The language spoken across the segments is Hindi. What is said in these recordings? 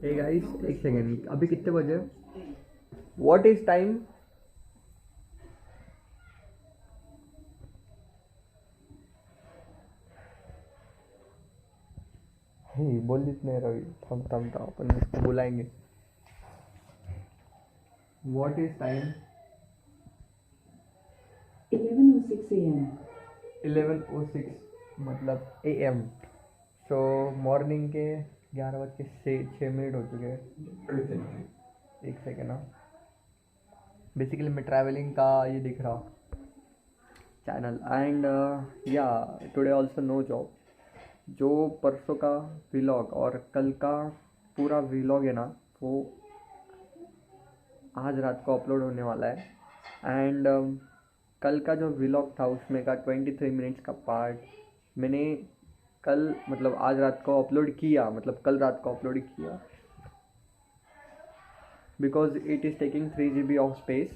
हे गाइस, एक सेकेंड, अभी कितने बजे? What is time? बोल इतने रवि, थम थम था, अपन इसको बुलाएंगे। What is time? 11:06 a.m. 11:06 मतलब AM। सो मॉर्निंग के 11:06 हो चुके हैं। एक सेकेंड। हाँ, बेसिकली मैं ट्रैवलिंग का ये दिख रहा चैनल एंड या टुडे ऑल्सो नो जॉब। जो परसों का व्लॉग और कल का पूरा व्लॉग है ना, वो आज रात को अपलोड होने वाला है। एंड कल का जो व्लॉग था उसमें का 23 मिनट्स का पार्ट मैंने कल मतलब आज रात को अपलोड किया, मतलब कल रात को अपलोड किया, because it is taking 3 GB of space.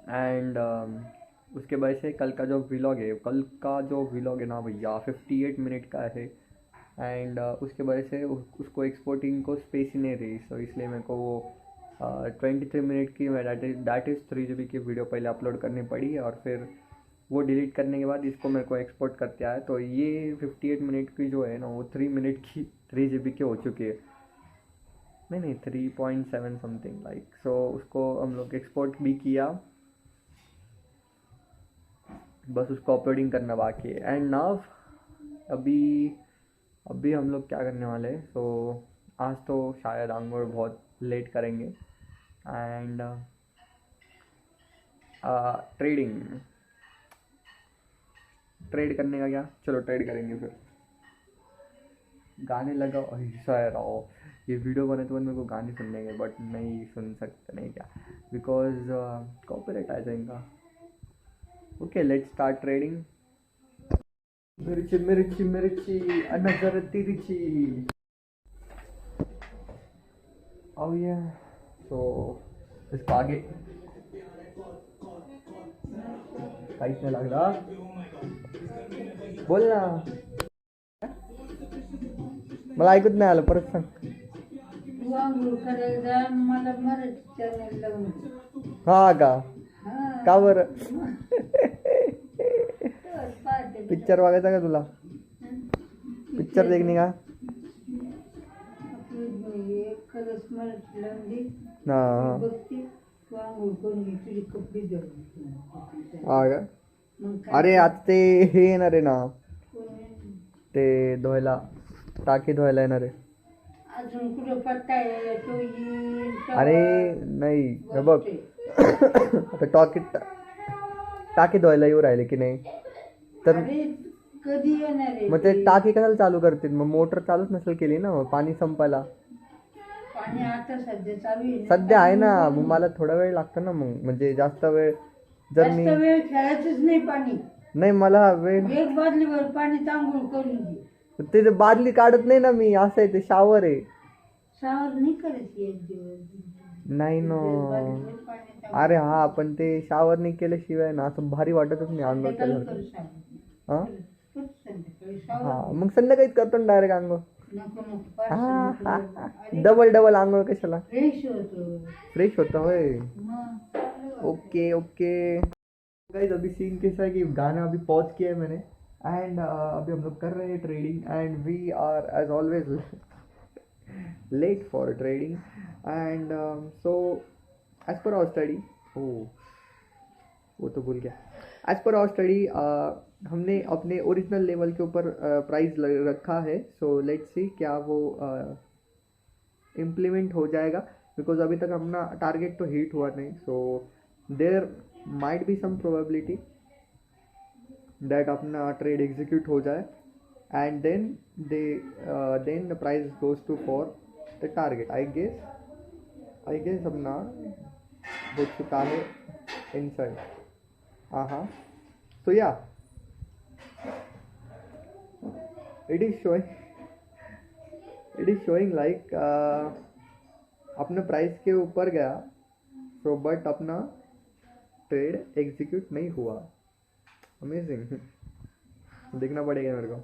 And उसके वजह से कल का जो व्लॉग है ना भैया 58 मिनट का है। एंड उसके वजह से उसको एक्सपोर्टिंग को स्पेस ही नहीं रही, सो इसलिए मेरे को वो 23 मिनट की दैट इज़ 3 GB की वीडियो पहले अपलोड करनी पड़ी, और फिर वो डिलीट करने के बाद इसको मेरे को एक्सपोर्ट करते आया, तो ये 58 मिनट की जो है ना वो 3 मिनट की 3 GB की हो चुकी है। नहीं 3.7 समथिंग लाइक। सो उसको हम लोग एक्सपोर्ट भी किया, बस उसको अपलोडिंग करना बाकी है। एंड नाउ अभी अभी हम लोग क्या करने वाले हैं, तो आज तो शायद आंगोर बहुत लेट करेंगे। एंड ट्रेड करने का क्या, चलो ट्रेड करेंगे फिर। गाने लगाओ, ऐसा है रहो। ये वीडियो बने तो मेरे को गाने सुनने के, बट नहीं सुन सकते, नहीं क्या, बिकॉज कॉपीराइट आ जाएगा। Okay, let's start trading. मिर्ची मिर्ची मिर्ची नजर तिरछी। अब ये तो इसको आगे काहीच नाही लागला, बोल ना, मला ऐकत नाही आलं, परत सांग. तू आंघोळ करायला जा, मला मराठी चॅनल लावून दे. हा का? हा. का बरं? तर पाहते पिक्चर बघायचा का तुला? पिक्चर देखने का? आपली एक कलस मराठी लावून दे. हा बघते तू आंघोळ करून घे, तुझे कपडे धुवून. हा का? मग काय अरे आज ते हे येणार आहे ना, कोण आहे? ते धुवायला, टाकी धुवायला येणार आहे. अजून कुठं पत्ता आहे तो येईल तेव्हा अरे नाही, हे बघ बघते. आता टाकी धुवायला येऊ राहिले की नाही, तर अरे कधी येणार आहे मग ते टाकी कशाला चालू करतील? मग मोटर चालूच नसेल केली ना, मग पाणी संपायला. पाणी आता सध्या चालू आहे ना. सध्या आहे ना, मग मला थोडा वेळ लागतो ना, मग म्हणजे जास्त वेळ जर जास्त मी वेळ खेळायचंच नाही पाणी. नाही, मला वेळ एक बादलीवर पाणी तांबूळ करून घे. ते बादली काढत नाही ना मी, असं आहे, ते शावर आहे. शावर नाही करायची एक दिवस. नाही ना, बादलीवर पाणी तांबूळ. अरे हा, पण ते शावर नाही केल्याशिवाय ना असं भारी वाटतच नाही अंघोळ संध्याकाळी केल्यावर. कर शावर. हा कर संध्याकाळी हा, शावर. मग संध्याकाळीच करतो ना डायरेक्ट अंघोळ. नको नको हा पार्सल हा नको. हा, अरे डबल डबल अंघोळ कशाला? फ्रेश होतो. फ्रेश होता होय. मग चांगलं वाटतं. ओके ओके गाइस, अभी सीन कैसा है कि गाना अभी पॉज किया है मैंने, एंड अभी हम लोग कर रहे हैं trading, and we are as always late for trading. And so as per our study, ओ वो तो भूल गया, एज पर आवर स्टडी हमने अपने ओरिजिनल लेवल के ऊपर प्राइस रखा है। सो लेट्स सी क्या वो इम्प्लीमेंट हो जाएगा, बिकॉज अभी तक अपना टारगेट तो हिट हुआ नहीं। So there might be some probability that अपना ट्रेड एग्जीक्यूट हो जाए, and then the price goes to for the target. I guess अपना हो चुका है इनसाइड। हाँ, so yeah it is showing like अपने प्राइस के ऊपर गया, सो बट अपना ट्रेड एग्जीक्यूट नहीं हुआ। अमेजिंग, देखना पड़ेगा मेरे को।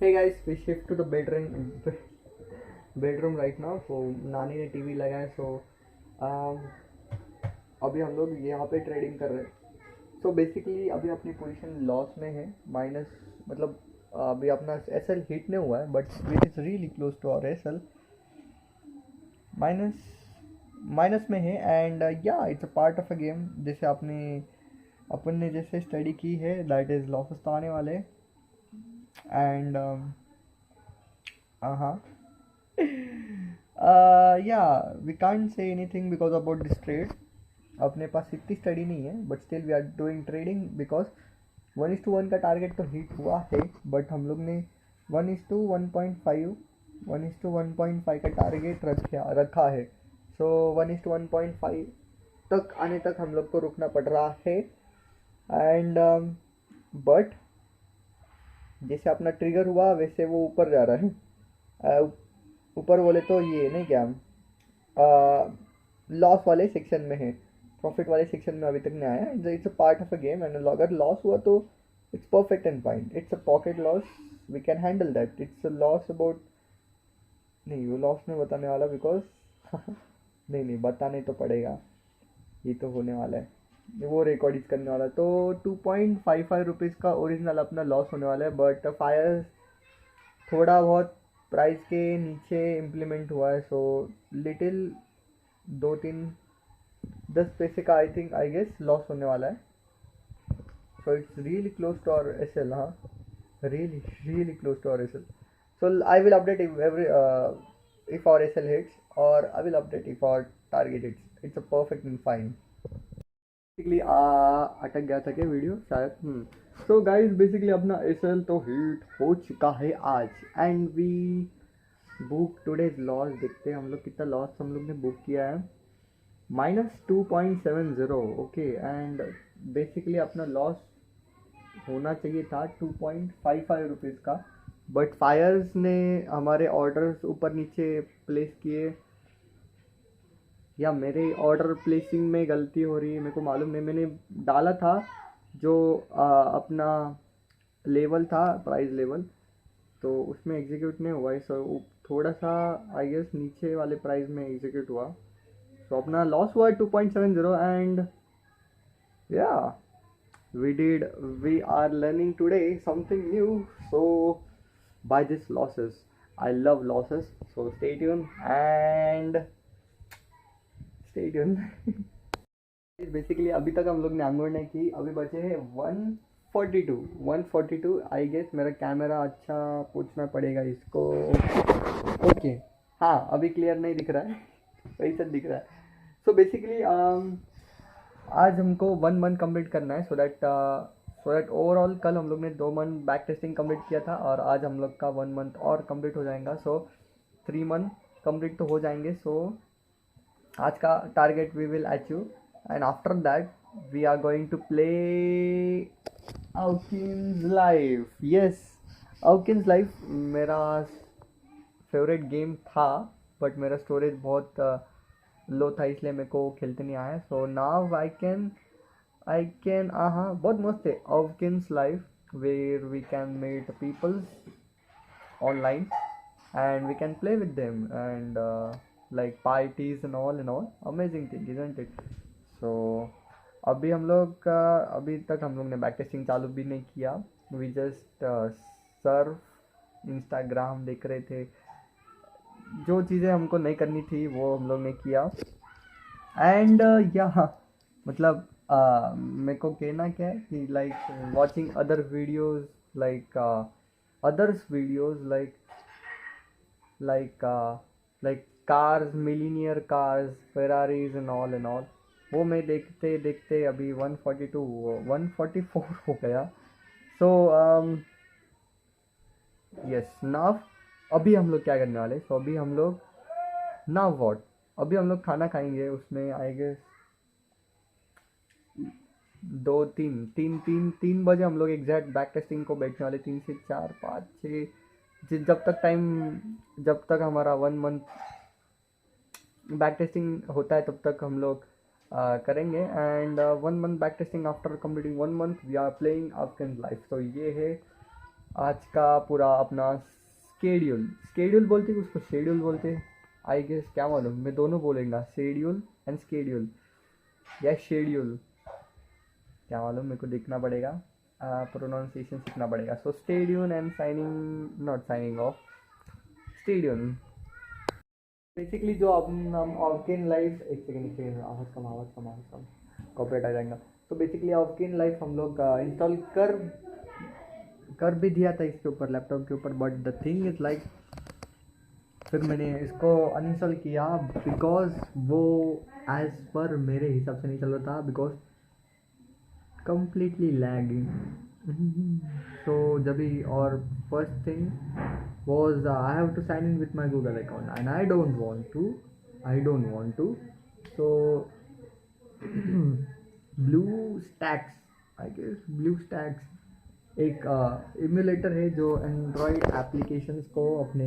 Hey guys, we shift to the bedroom right now. So नानी ने टीवी लगाया, so अभी हम लोग यहाँ पे ट्रेडिंग कर रहे हैं. सो बेसिकली अभी अपनी पोजीशन लॉस में है, माइनस मतलब अभी अपना एसएल हिट नहीं हुआ है, but it is really close to our SL. Minus में है. And yeah it's a part of a game. जैसे अपन ने जैसे स्टडी की है, दैट इज़ लॉसेस तो आने वाले. एंड हाँ yeah we can't say anything because about this trade. अपने पास इतनी स्टडी नहीं है, but still we are doing trading because 1:1 का टारगेट तो हिट हुआ है, बट हम लोग ने 1:1.5 का टारगेट रखा है. सो 1:1.5 तक आने तक हम लोग को रुकना पड़ रहा है. एंड बट जैसे अपना ट्रिगर हुआ वैसे वो ऊपर जा रहा है. ऊपर बोले तो ये नहीं क्या, लॉस वाले सेक्शन में है, प्रॉफिट वाले सेक्शन में अभी तक नहीं आया. It's a part of a game. And अगर लॉस हुआ तो it's perfect and fine. It's a pocket loss, we can handle that. It's a loss about, नहीं वो लॉस नहीं बताने वाला बिकॉज नहीं बताने तो पड़ेगा, ये तो होने वाला है, वो रिकॉर्ड करने वाला है. तो 2.55 रुपीज़ का ओरिजिनल अपना लॉस होने वाला है. बट फायर थोड़ा बहुत प्राइस के नीचे इम्प्लीमेंट हुआ है, सो लिटिल 2-3-10 पैसे का आई गेस लॉस होने वाला है. So it's really close to our SL. हाँ, really close to our SL. So I will update if our SL hits, or I will update if our target hits. It's a perfect and fine. Basically अटक गया था क्या वीडियो शायद. सो गाइज बेसिकली अपना SL तो हिट हो चुका है आज. And we book today's loss. देखते हैं हम लोग कितना लॉस हम लोग ने बुक किया है. -2.70. ओके. एंड बेसिकली अपना लॉस होना चाहिए था 2.55 रुपीज़ का, बट फायर्स ने हमारे ऑर्डर्स ऊपर नीचे प्लेस किए, या मेरे ऑर्डर प्लेसिंग में गलती हो रही है, मेरे को मालूम नहीं. मैंने डाला था जो अपना लेवल था, प्राइस लेवल, तो उसमें एग्जीक्यूट नहीं हुआ है. सो थोड़ा सा आई गेस नीचे वाले प्राइस में एग्जीक्यूट हुआ. सो अपना लॉस हुआ 2.70. एंड या we are learning today something new. So by this losses, I love losses, so stay tuned. Basically अभी तक हम लोग ने अंगूर नहीं की. अभी बचे हैं 142. आई गेस मेरा कैमरा अच्छा पूछना पड़ेगा इसको. ओके हाँ, अभी क्लियर नहीं दिख रहा है, वही सब दिख रहा है. सो बेसिकली आज हमको 1 मंथ कंप्लीट करना है. सो दैट ओवरऑल कल हम लोग ने 2 मंथ बैक टेस्टिंग कंप्लीट किया था, और आज हम लोग का 1 मंथ और कंप्लीट हो जाएगा. सो 3 मंथ कंप्लीट तो हो जाएंगे. सो आज का target we will achieve. And after that we are going to play Aukins live. Yes, Aukins live मेरा फेवरेट गेम था, बट मेरा स्टोरेज बहुत लो था, इसलिए मेरे को खेलते नहीं आया. सो नाउ आई कैन बहुत मस्त है Aukins live, where we can meet peoples online and we can play with them, and like parties and all amazing thing, isn't it? So अभी तक हम लोग ने बैक टेस्टिंग चालू भी नहीं किया. we just सर्फ इंस्टाग्राम देख रहे थे. जो चीज़ें हमको नहीं करनी थी वो हम लोग ने किया. एंड मतलब मेरे को कहना क्या है कि like watching other videos, like others videos, like cars, millionaire cars, Ferraris and all, वो मैं देखते अभी 144 हो गया. सो यस, नाउ अभी हम लोग क्या करने वाले. सो अभी हम लोग अभी हम लोग खाना खाएंगे. उसमें आई गेस 3 बजे हम लोग एग्जैक्ट बैक टेस्टिंग को बैठने वाले. 3 से 4, 5, 6, जब तक हमारा 1 मंथ बैक टेस्टिंग होता है तब तक हम लोग करेंगे. And 1 month back testing after completing 1 month we are playing Aukins live. तो ये है आज का पूरा अपना स्केड्यूल स्केड्यूल बोलते हैं उसको, शेड्यूल बोलते हैं आई गेस, क्या मालूम, मैं दोनों बोलेंगा, शेड्यूल एंड स्केड्यूल या शेड्यूल, क्या मालूम, मेरे को देखना पड़ेगा, प्रोनाउंसिएशन सीखना पड़ेगा. So stadium and signing, not signing off, stadium. Basically जो हम ऑफकिन लाइफ, एक सेकेंड आवाज़ कम कॉपीराइट आ जाएगा. तो बेसिकली ऑफकिन लाइफ हम लोग इंस्टॉल कर भी दिया था इसके ऊपर, लैपटॉप के ऊपर, but the thing is like फिर मैंने इसको अनइंस्टॉल किया बिकॉज वो एज पर मेरे हिसाब से नहीं चल रहा था, because completely lagging. So Jabi, or first thing was I have to sign in with my Google account and I don't want to. So BlueStacks, I guess BlueStacks एक इम्यूलेटर है जो एंड्रॉयड एप्लीकेशंस को अपने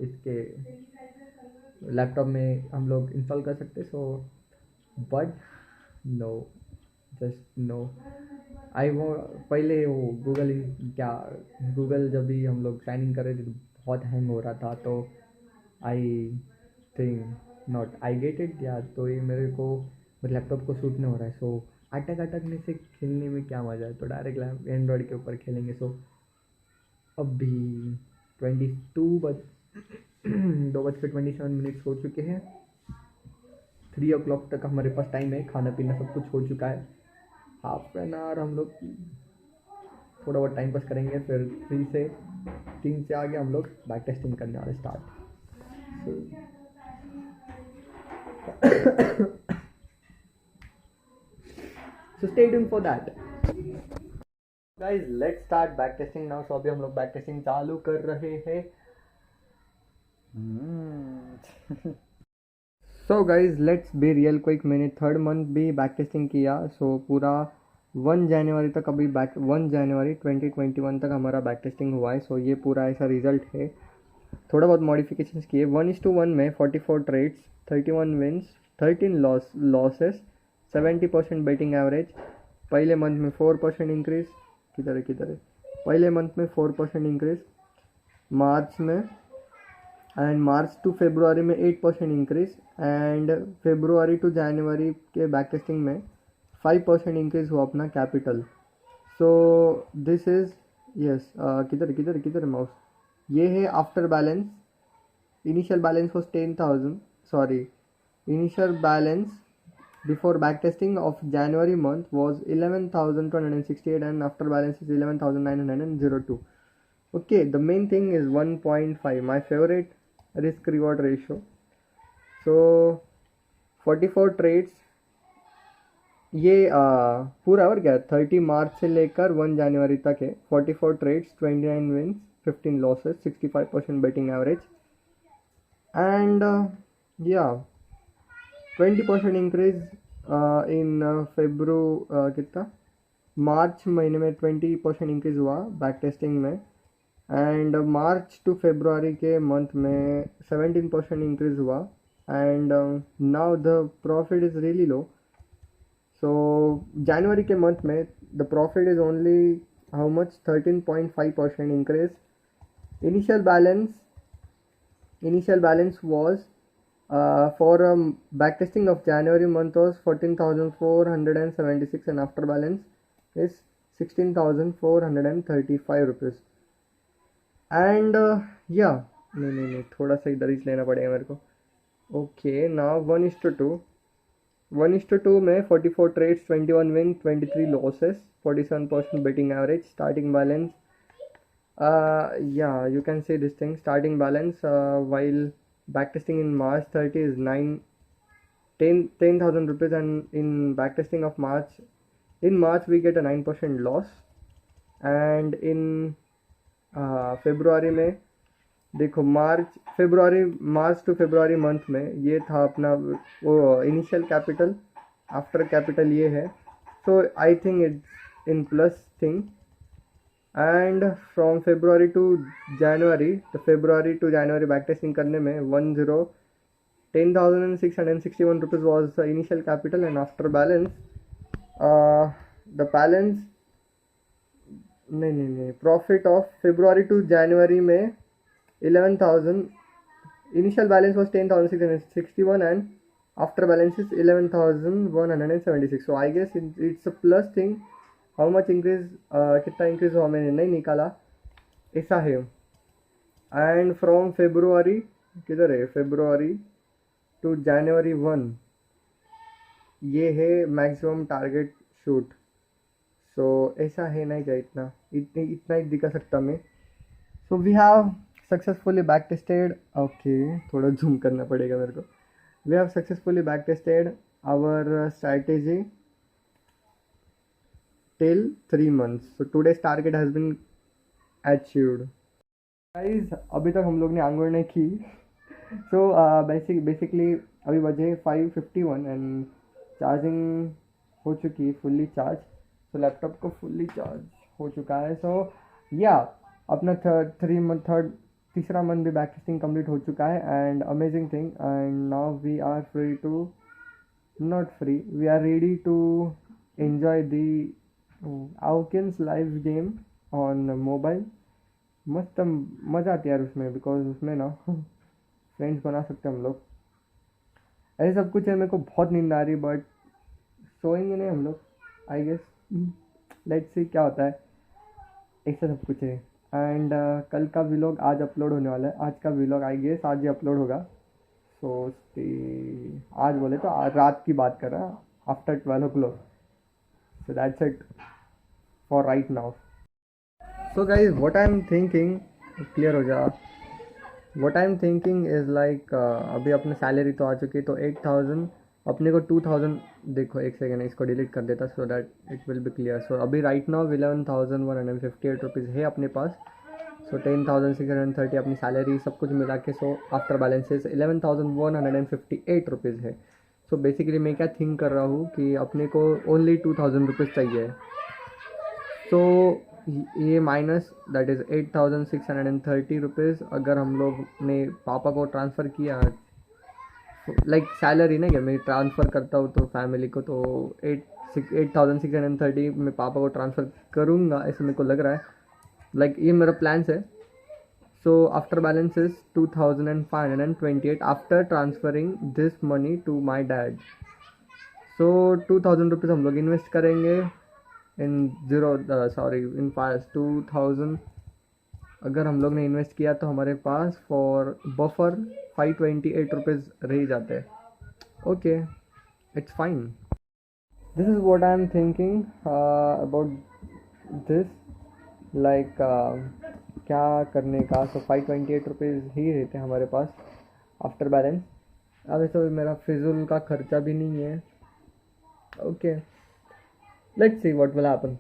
इसके लैपटॉप में हम लोग इंस्टॉल कर सकते. So but no, just no, I वो पहले वो गूगल जब भी हम लोग साइन इन कर रहे थे तो बहुत हैंग हो रहा था. तो I think not I get it या, तो ये मेरे लैपटॉप को सूट नहीं हो रहा है. सो अटकने से खेलने में क्या मज़ा है, तो डायरेक्ट एंड्रॉयड के ऊपर खेलेंगे. सो अभी 2:27 हो चुके हैं. 3 o'clock तक हमारे पास टाइम है, खाना पीना सब कुछ हो चुका है. हाफ एन आवर हम लोग थोड़ा बहुत टाइम पास करेंगे, फिर 3 से आगे हम लोग बैक टेस्टिंग करने वाले start. So stay tuned for that. Guys, let's start back testing now. So अभी हम लोग बैक टेस्टिंग चालू कर रहे हैं. So guys, let's be real quick. मैंने 3rd month भी बैक टेस्टिंग किया. So पूरा 1 जनवरी तक, अभी 1 जनवरी 2021 तक हमारा बैक टेस्टिंग हुआ है. सो ये पूरा ऐसा रिजल्ट है. थोड़ा बहुत मॉडिफिकेशंस किए. 1:1 में 44 trades, 31 wins, 13 losses, 70% batting average. पहले मंथ में 4% इंक्रीज, किधर है, पहले मंथ में 4% इंक्रीज, मार्च में एंड मार्च टू फेब्रुआरी में 8% इंक्रीज, एंड फेब्रुआरी टू जनवरी के बैक टेस्टिंग में 5% इंक्रीज हुआ अपना capital. So this is yes, किधर माउस, ये है after balance. Initial balance was 10,000, sorry, initial balance before backtesting of January month was 11,268 and after balance is 11,902. Okay, the main thing is 1.5, my favorite risk reward ratio. So 44 trades, ये पूरा और क्या 30 मार्च से लेकर 1 जनवरी तक है. 44 trades, 29 wins, 15 losses, 65% betting average, and yeah, 20% increase in कितना मार्च महीने में 20% इंक्रीज हुआ बैक टेस्टिंग में, एंड मार्च टू फेब्रुआरी के मंथ में 17% इंक्रीज हुआ, and now the profit is really low. So जनवरी के मंथ में the profit is only how much, 13.5% increase. Initial balance was for backtesting of January month was 14,476 and after balance is 16,435 rupees. And yeah, नहीं थोड़ा सा इधर ही लेना पड़ेगा मेरे को. ओके, नाउ 1:2 में 44 trades, 21 win, 23 losses, 47% betting average. Starting balance, yeah, you can say this thing, starting balance while backtesting in March 30 is 10,000 rupees, and in backtesting of March we get a 9% loss, and in February में देखो मार्च टू फेब्रुआरी मंथ में ये था अपना वो इनिशियल कैपिटल, आफ्टर कैपिटल ये है. So I think it's in plus thing. And from February to जनवरी, तो फेब्रुआरी टू जनवरी बैक टेस्टिंग करने में 10,661 rupees was the initial capital, and after balance the balance नहीं, profit of February to January में 11,000. Initial balance was 10,661 and after balance is 11,176. So I guess it's a plus thing. How much increase, कितना increase हुआ मैंने नहीं निकाला, ऐसा है. And from February, किधर है, February to January 1, ये है मैक्सिमम टारगेट शूट. सो ऐसा है नहीं क्या, इतना ही दिखा सकता मैं. So we have successfully back tested. Okay, थोड़ा जूम करना पड़ेगा मेरे को. We have successfully back tested our strategy till 3 months. So today's target has been achieved. Guys अभी तक हम लोग ने आंगुर नहीं की. सो बेसिकली अभी बजे 5:51 एंड चार्जिंग हो चुकी है, फुल्ली चार्ज. सो लैपटॉप को फुल्ली चार्ज हो चुका है. सो या अपना तीसरा मंथ भी बैक टेस्टिंग कंप्लीट हो चुका है. And amazing thing. And now we are free to, not free, we are ready to enjoy the Aukins live game on mobile. मस्त मज़ा आती है यार उसमें, बिकॉज उसमें ना फ्रेंड्स बना सकते हैं हम लोग. ऐसे सब कुछ है. मेरे को बहुत नींद आ रही, बट सोएंगे नहीं हम लोग आई गेस. लेट्स सी क्या होता है. ऐसा सब कुछ है. एंड कल का व्लॉग आज अपलोड होने वाला है. आज का व्लॉग आई गेस आज ही अपलोड होगा. सो आज बोले तो आज रात की बात कर रहा हूँ, after 12 o'clock. So that's it for right now. So guys what I am thinking, clear हो जा. What I am thinking is like अभी अपनी सैलरी तो आ चुकी है, तो 8,000 अपने को 2,000. देखो एक सेकेंड, इसको डिलीट कर देता so that it will be clear. So अभी राइट नाउ 11,158 रुपीज़ है अपने पास. सो 10,630 अपनी सैलरी सब कुछ मिला के. सो आफ्टर बैलेंसेस 11,158 रुपीज़ है. सो बेसिकली मैं क्या थिंक कर रहा हूँ कि अपने को ओनली 2,000 रुपीज़ चाहिए. सो ये माइनस दैट इज़ 8,630 रुपीज़ अगर हम लोग ने पापा को ट्रांसफ़र किया, लाइक सैलरी ना, क्या मैं ट्रांसफ़र करता हूँ तो फैमिली को, तो 8,630 मैं पापा को ट्रांसफ़र करूँगा ऐसे मेरे को लग रहा है. लाइक ये मेरा प्लान्स है. So after balance is 2,528 after transferring this money to my dad. So 2,000 rupees हम लोग इन्वेस्ट करेंगे इन इन 2,000 अगर हम लोग ने इन्वेस्ट किया तो हमारे पास फॉर बफर 528 रुपीज़ रह जाते हैं. Okay, it's fine. This is what I am thinking about this. Like क्या करने का. सो 528 रुपीज़ ही रहते हैं हमारे पास आफ्टर बैलेंस. अब ऐसा मेरा फिजूल का खर्चा भी नहीं है. Okay, let's see what will happen.